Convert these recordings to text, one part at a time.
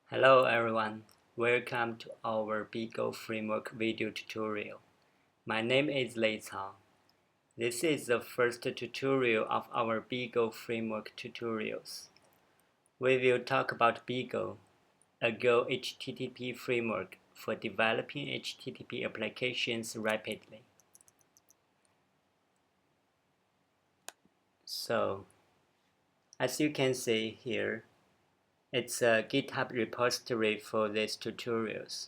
Hello everyone, welcome to our Beego framework video tutorial. My name is Lei Cao. This is the first tutorial of our Beego framework tutorials. We will talk about Beego, a Go HTTP framework for developing HTTP applications rapidly. So, as you can see here, it's a GitHub repository for these tutorials.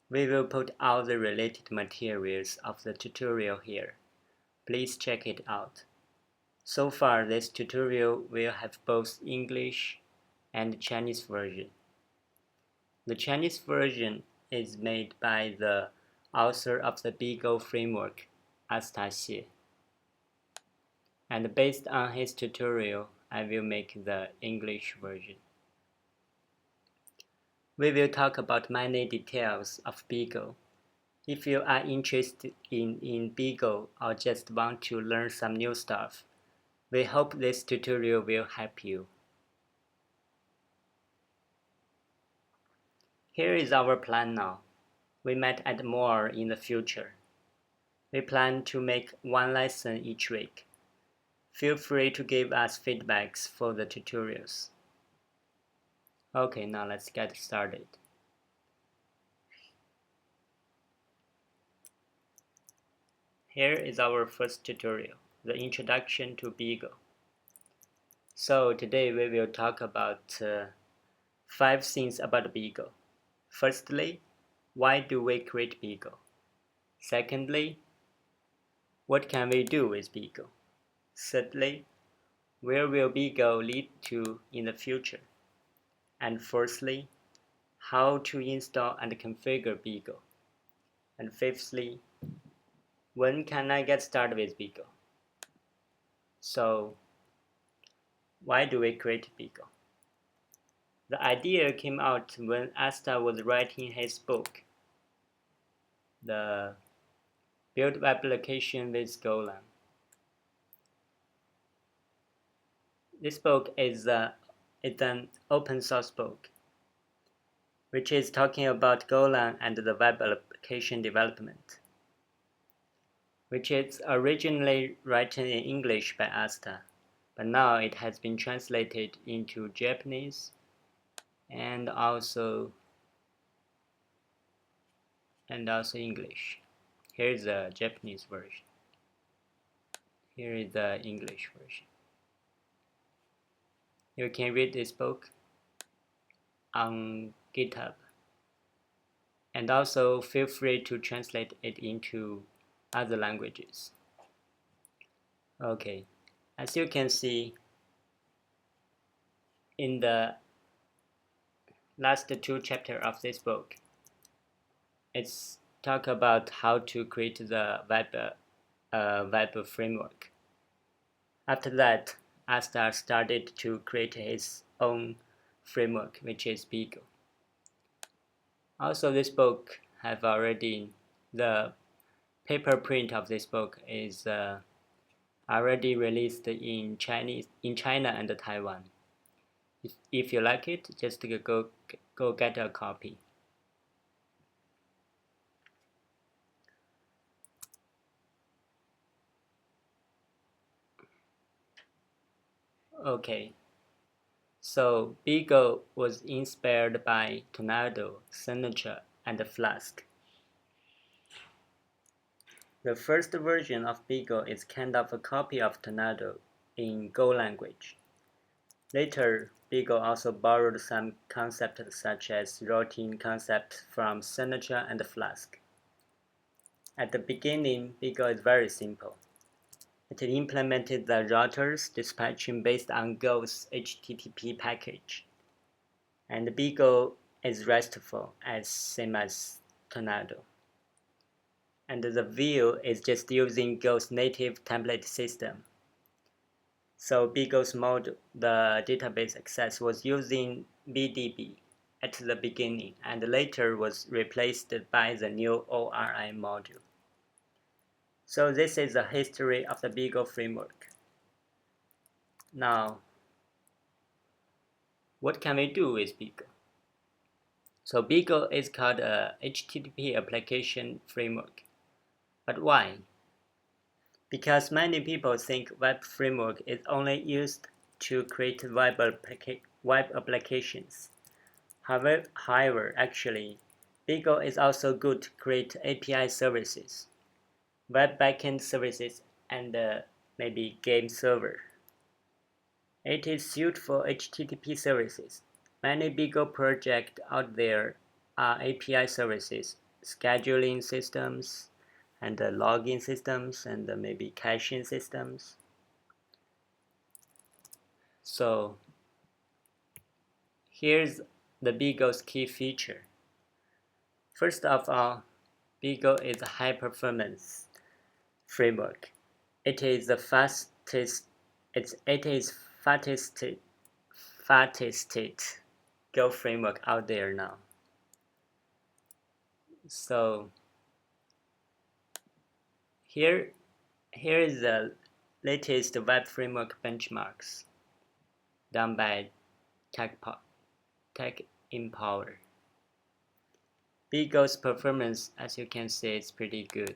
We will put all the related materials of the tutorial here. Please check it out. So far, this tutorial will have both English and Chinese version. The Chinese version is made by the author of the Beego framework, Asta Xie. And based on his tutorial, I will make the English version. We will talk about many details of Beego. If you are interested in Beego or just want to learn some new stuff, we hope this tutorial will help you. Here is our plan now. We might add more in the future. We plan to make one lesson each week. Feel free to give us feedbacks for the tutorials. Okay, now let's get started. Here is our first tutorial, the introduction to Beego. So today we will talk about 5 things about Beego. Firstly, why do we create Beego? Secondly, what can we do with Beego? Thirdly, where will Beego lead to in the future? And fourthly, how to install and configure Beego. And fifthly, when can I get started with Beego? So, why do we create Beego? The idea came out when Asta was writing his book, The Build Web Application with Golang. This book is an open source book, which is talking about Golang and the web application development, which is originally written in English by Asta, but now it has been translated into Japanese and also English. Here is the Japanese version. Here is the English version. You can read this book on GitHub, and also feel free to translate it into other languages. Okay, as you can see in the last 2 chapters of this book, it's talk about how to create the web framework. After that, Asta started to create his own framework, which is Beego. Also, this book have already, the paper print of this book is already released in China and Taiwan. If you like it, just go get a copy. Okay, so Beego was inspired by Tornado, Signature, and Flask. The first version of Beego is kind of a copy of Tornado in Go language. Later, Beego also borrowed some concepts such as routing concepts from Signature and Flask. At the beginning, Beego is very simple. It implemented the routers dispatching based on Go's HTTP package. And Beego is restful, as same as Tornado. And the view is just using Go's native template system. So Beego's mode, the database access, was using BDB at the beginning and later was replaced by the new ORI module. So this is the history of the Beego framework. Now, what can we do with Beego? So Beego is called a HTTP application framework. But why? Because many people think web framework is only used to create web applications. However, actually, Beego is also good to create API services, web backend services, and maybe game server. It is suited for HTTP services. Many Beego projects out there are API services, scheduling systems, and login systems, and maybe caching systems. So here's the Beego's key feature. First of all, Beego is a high-performance framework. It is the fastest Go framework out there now. So here is the latest web framework benchmarks done by Tech Empower. Beego's performance, as you can see, is pretty good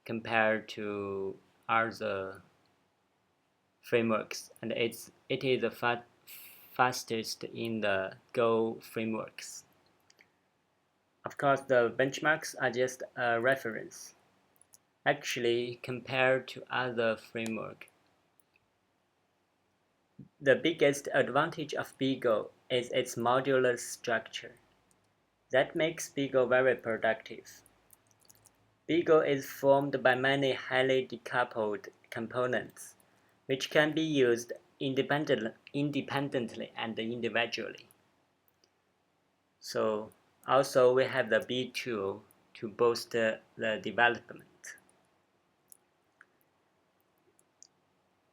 compared to other frameworks, and it is the fastest in the Go frameworks. Of course, the benchmarks are just a reference. Actually, compared to other frameworks, the biggest advantage of Beego is its modular structure. That makes Beego very productive. Beego is formed by many highly decoupled components, which can be used independently and individually. So also we have the B tool to boost the development.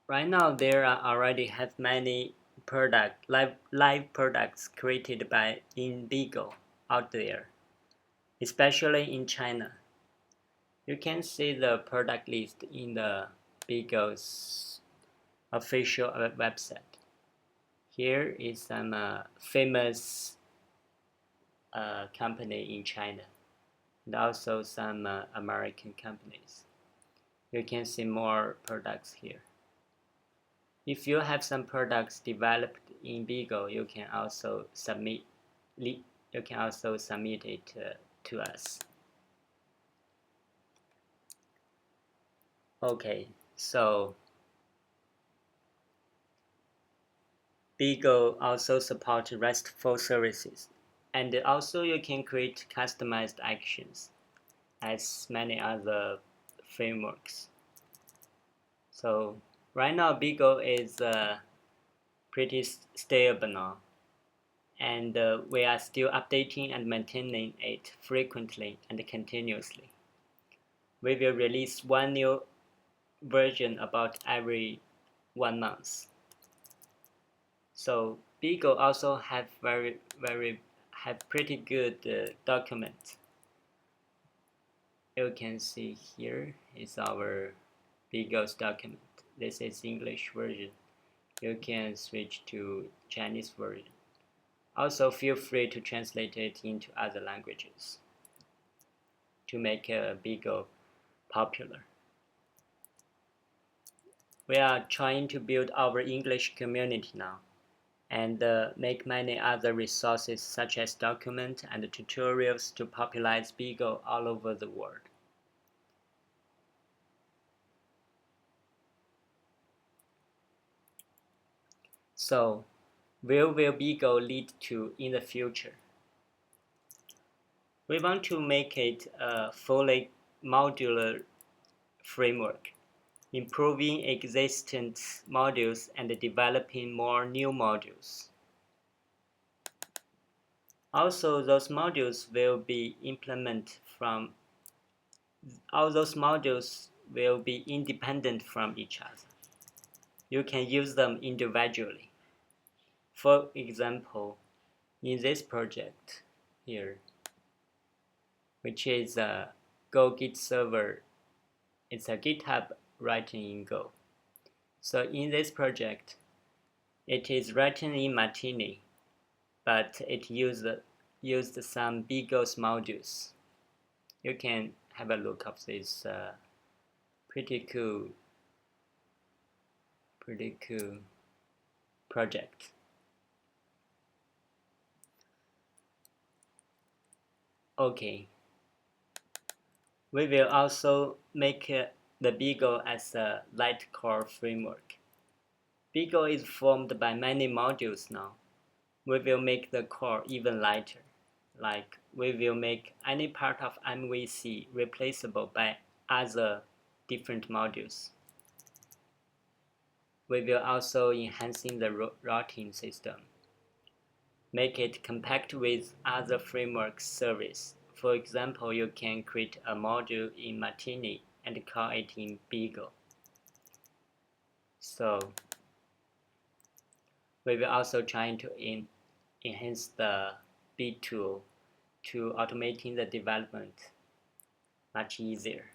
Right now there are already have many live products created in Beego out there, especially in China. You can see the product list in the Beego's official website. Here is some famous company in China, and also some American companies. You can see more products here. If you have some products developed in Beego, you can also submit it to us. Okay, so Beego also supports RESTful services, and also you can create customized actions as many other frameworks. So right now Beego is pretty stable now, and we are still updating and maintaining it frequently and continuously. We will release one new version about every 1 month. So Beego also have pretty good document. You can see here is our Beego's document. This is English version. You can switch to Chinese version. Also feel free to translate it into other languages to make Beego popular. We are trying to build our English community now, and make many other resources such as documents and tutorials to popularize Beego all over the world. So, where will Beego lead to in the future? We want to make it a fully modular framework, improving existing modules and developing more new modules. Also, those modules will be independent from each other. You can use them individually. For example, in this project here, which is a Go Git server, it's a GitHub written in Go. So in this project, it is written in Martini, but it uses used some Beagle's modules. You can have a look of this pretty cool project. Okay, we will also make the Beagle as a light core framework. Beagle is formed by many modules now. We will make the core even lighter. Like we will make any part of MVC replaceable by other different modules. We will also enhancing the routing system. Make it compact with other framework service. For example, you can create a module in Martini and call it in Beego. So we will also try to enhance the B tool to automating the development much easier.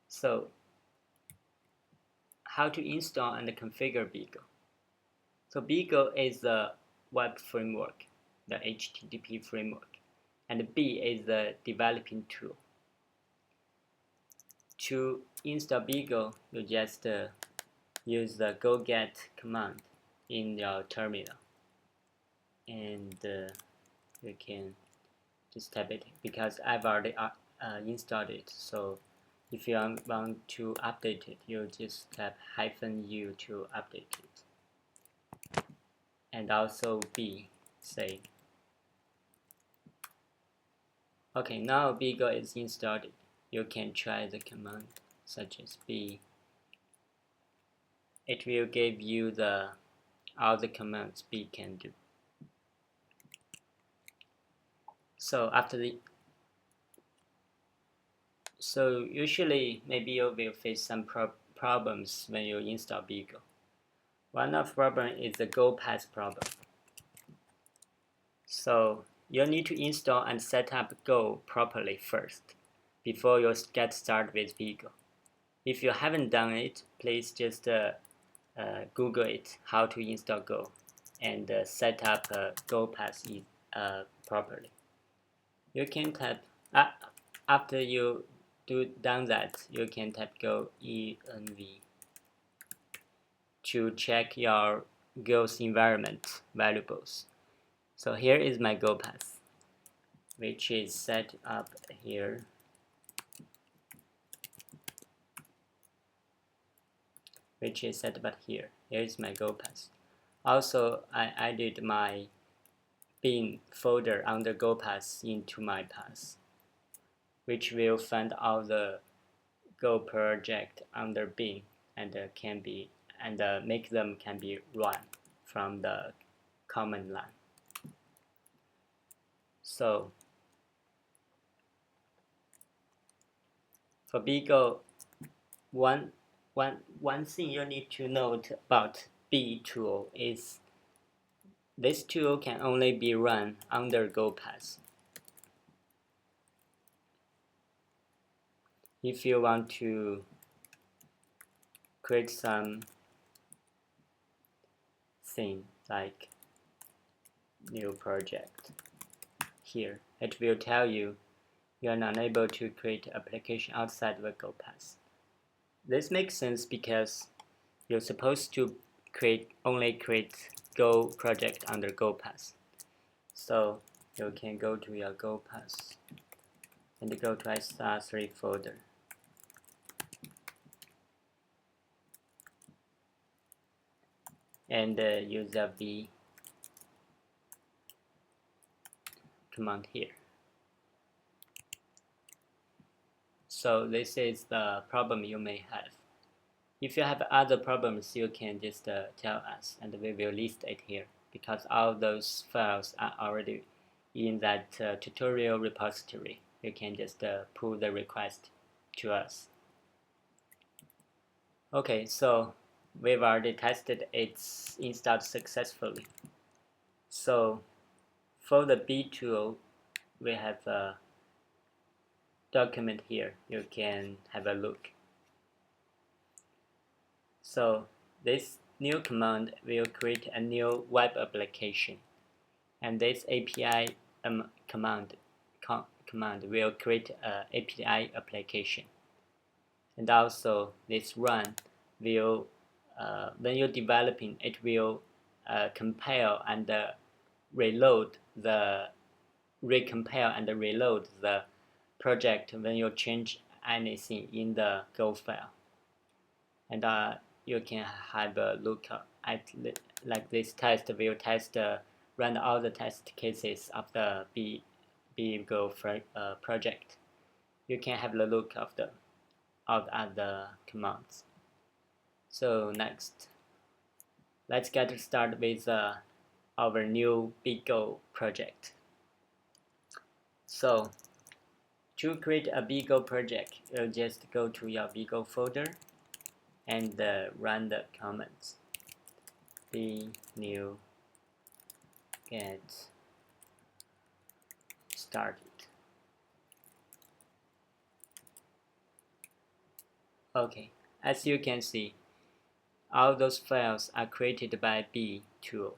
So how to install and configure Beego? So Beego is the web framework, the HTTP framework, and B is the developing tool. To install Beego, you just use the go get command in your terminal, and you can just type it because I've already installed it. So if you want to update it, you just type -u to update it. And also B, say. Okay, now Beego is installed. You can try the command such as B. It will give you all the commands B can do. So usually maybe you will face some problems when you install Beego. One of the problem is the Go path problem. So you need to install and set up Go properly first before you get started with Beego. If you haven't done it, please just Google it, how to install Go, and set up Go path properly. You can type, after you done that, you can type Go env to check your Go's environment variables. So here is my Go path, which is set up here. Here is my Go path. Also, I added my bin folder under Go path into my path, which will find all the Go project under bin and make them can be run from the command line. So for Beego, one thing you need to note about B tool is this tool can only be run under Go path. If you want to create some thing like new project, here it will tell you are not able to create application outside the Go path. This makes sense because you're supposed to only create Go project under Go path. So you can go to your Go path and go to SR3 folder. And use the V command here. So this is the problem you may have. If you have other problems, you can just tell us and we will list it here because all those files are already in that tutorial repository. You can just pull the request to us. Okay, so we've already tested it's installed successfully. So for the B tool, we have a document here. You can have a look. So this new command will create a new web application, and this API command will create an API application. And also this run will, when you're developing, it will compile and recompile and reload the project when you change anything in the Go file. And you can have a look at like this test will run all the test cases of the Beego project. You can have a look of them at the commands. So next, let's get started with our new Beego project. So to create a Beego project, you'll just go to your Beego folder and run the commands. Be new get started. Okay, as you can see, all those files are created by B tool.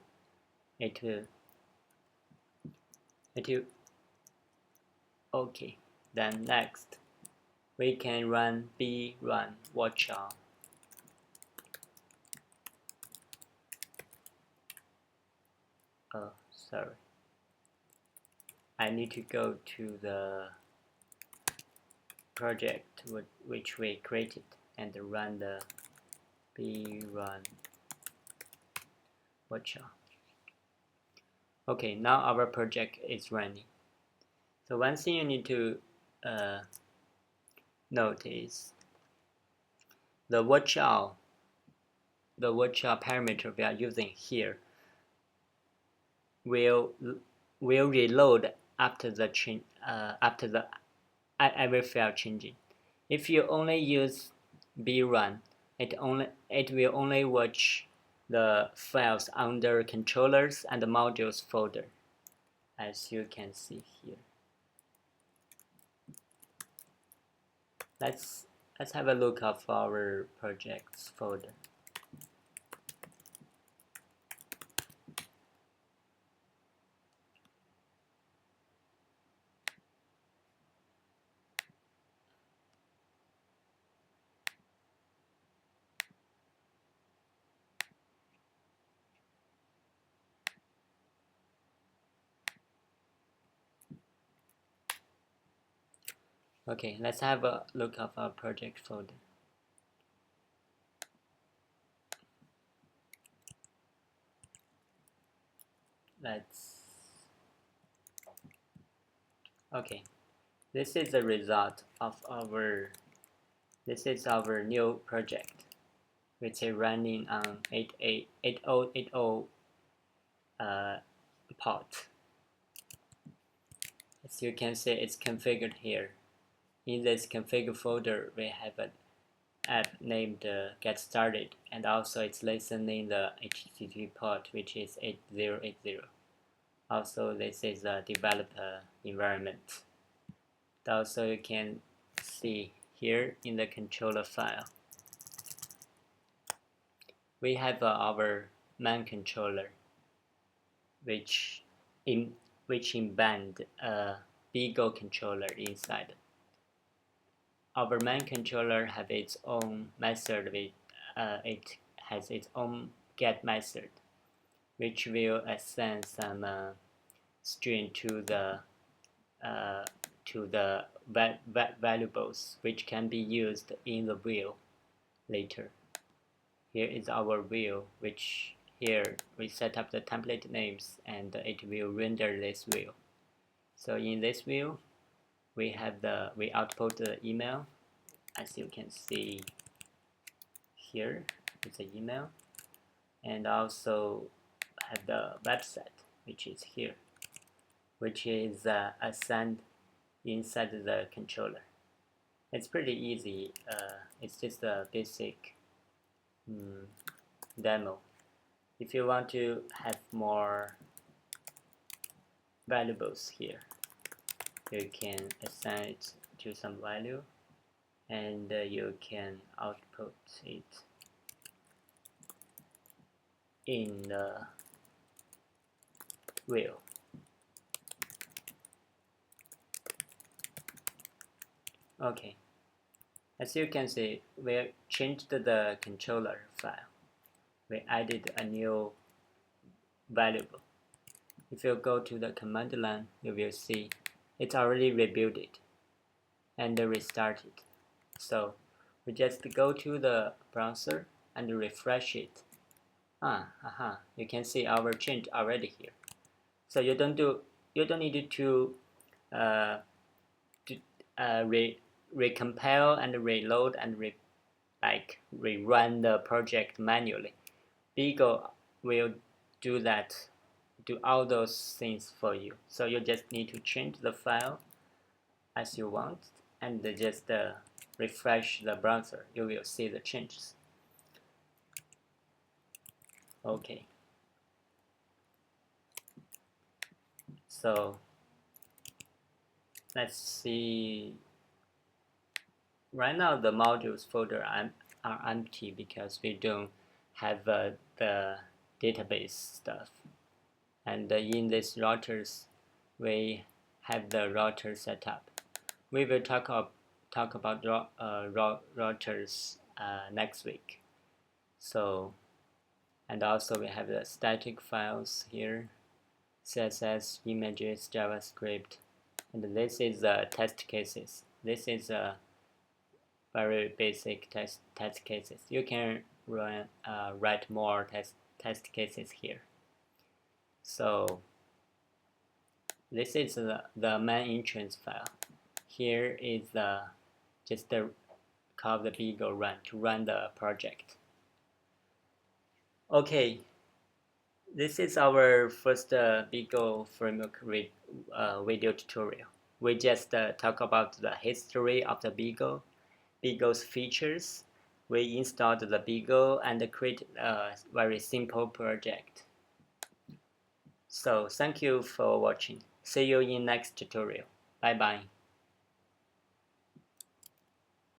Okay, then next we can run run watch all. Oh, sorry. I need to go to the project which we created and run the run watch all. Okay, now our project is running. So one thing you need to note is the watch all parameter we are using here will reload after the every file changing. If you only use brun, it will only watch the files under controllers and modules folder, as you can see here. Let's have a look of our projects folder. Okay, let's have a look of our project folder. Okay, this is the result of our new project, which is running on 8080 port. As you can see, it's configured here. In this config folder, we have an app named get started, and also it's listening the HTTP port, which is 8080. Also, this is a developer environment. Also, you can see here in the controller file, we have our main controller, which embed a Beego controller inside. Our main controller has its own method. It has its own get method, which will assign some string to the variables, which can be used in the wheel later. Here is our wheel, which here we set up the template names, and it will render this wheel. So in this wheel, we output the email, as you can see here. It's an email, and also have the website, which is here, which is assigned inside the controller. It's pretty easy. It's just a basic demo. If you want to have more variables here, you can assign it to some value, and you can output it in the wheel. Okay, as you can see, we changed the controller file. We added a new variable. If you go to the command line, you will see it's already rebuilt it and restart it. So we just go to the browser and refresh it. You can see our change already here. So you don't need to uh, recompile and reload and rerun the project manually. Beego will do that, do all those things for you. So you just need to change the file as you want and just refresh the browser. You will see the changes. Okay. So let's see. Right now the modules folder are empty because we don't have the database stuff. And in this routers, we have the router setup. We will talk about routers next week. So, and also we have the static files here, CSS, images, JavaScript, and this is the test cases. This is a very basic test cases. You can write more test cases here. So this is the main entrance file. Here is just the call the Beego run to run the project. Okay, this is our first Beego framework video tutorial. We just talk about the history of the Beego, Beego's features. We installed the Beego and created a very simple project. So thank you for watching. See you in next tutorial. Bye bye.